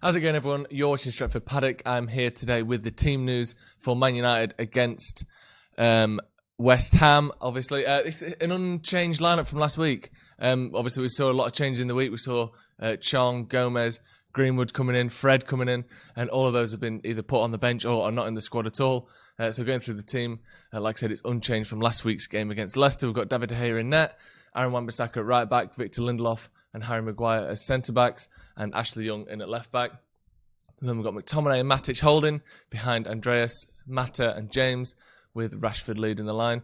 How's it going, everyone? You're watching Stretford Paddock. I'm here today with the team news for Man United against West Ham. Obviously, it's an unchanged lineup from last week. Obviously, we saw a lot of changes in the week. We saw Chong, Gomez, Greenwood coming in, Fred coming in, and all of those have been either put on the bench or are not in the squad at all. So going through the team, like I said, it's unchanged from last week's game against Leicester. We've got David De Gea in net, Aaron Wan-Bissaka at right back, Victor Lindelof and Harry Maguire as centre-backs, and Ashley Young in at left-back. Then we've got McTominay and Matic holding, behind Andreas, Mata and James, with Rashford leading the line.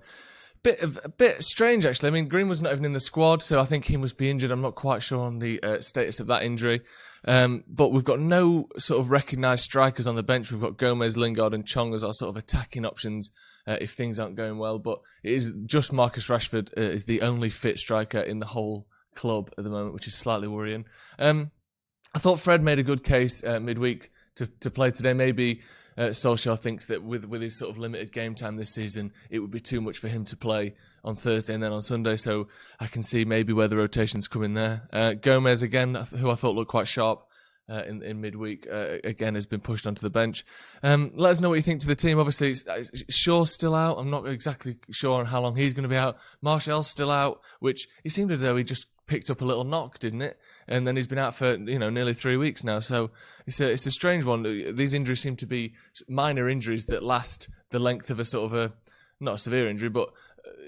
A bit strange, actually. I mean, Green was not even in the squad, so I think he must be injured. I'm not quite sure on the status of that injury. But we've got no sort of recognised strikers on the bench. We've got Gomez, Lingard and Chong as our sort of attacking options if things aren't going well. But it is just Marcus Rashford is the only fit striker in the whole club at the moment, which is slightly worrying. I thought Fred made a good case midweek to play today. Maybe Solskjaer thinks that with his sort of limited game time this season, it would be too much for him to play on Thursday and then on Sunday. So I can see maybe where the rotations come in there. Gomez again, who I thought looked quite sharp in midweek, again has been pushed onto the bench. Let us know what you think to the team. Obviously, Shaw's still out. I'm not exactly sure on how long he's going to be out. Martial's still out, which he seemed as though he just picked up a little knock, didn't it? And then he's been out for nearly 3 weeks now. So it's a strange one. These injuries seem to be minor injuries that last the length of a sort of a not a severe injury, but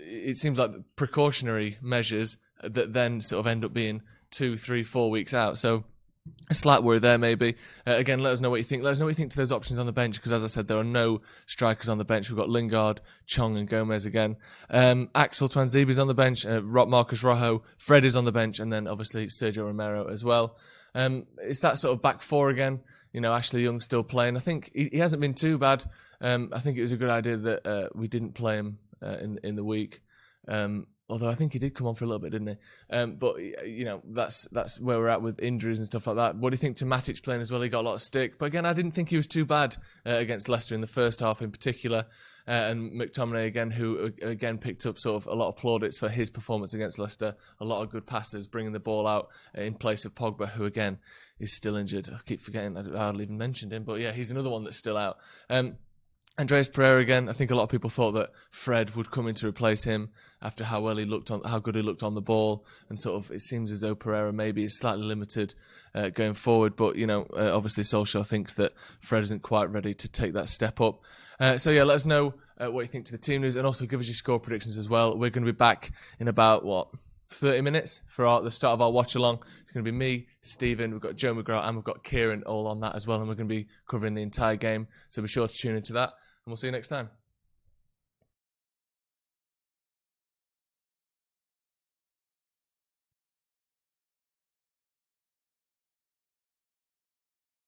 it seems like precautionary measures that then sort of end up being 2, 3, 4 weeks out. So a slight worry there, maybe. Again, let us know what you think. Let us know what you think to those options on the bench, because as I said, there are no strikers on the bench. We've got Lingard, Chong and Gomez again. Axel Tuanzebe's on the bench. Marcus Rojo, Fred is on the bench, and then obviously Sergio Romero as well. It's that sort of back four again. Ashley Young still playing. I think he hasn't been too bad. I think it was a good idea that we didn't play him in the week. Although I think he did come on for a little bit, didn't he? But that's where we're at with injuries and stuff like that. What do you think to Matic playing as well? He got a lot of stick. But again, I didn't think he was too bad against Leicester in the first half in particular. And McTominay again, who again picked up sort of a lot of plaudits for his performance against Leicester. A lot of good passes, bringing the ball out in place of Pogba, who again is still injured. I keep forgetting I hardly even mentioned him. But yeah, he's another one that's still out. Andreas Pereira again. I think a lot of people thought that Fred would come in to replace him after how good he looked on the ball, and sort of it seems as though Pereira maybe is slightly limited going forward. But obviously Solskjaer thinks that Fred isn't quite ready to take that step up. So yeah, let us know what you think to the team news, and also give us your score predictions as well. We're going to be back in about 30 minutes for the start of our watch along. It's going to be me, Stephen, we've got Joe McGrath, and we've got Kieran all on that as well, and we're going to be covering the entire game. So be sure to tune into that, and we'll see you next time.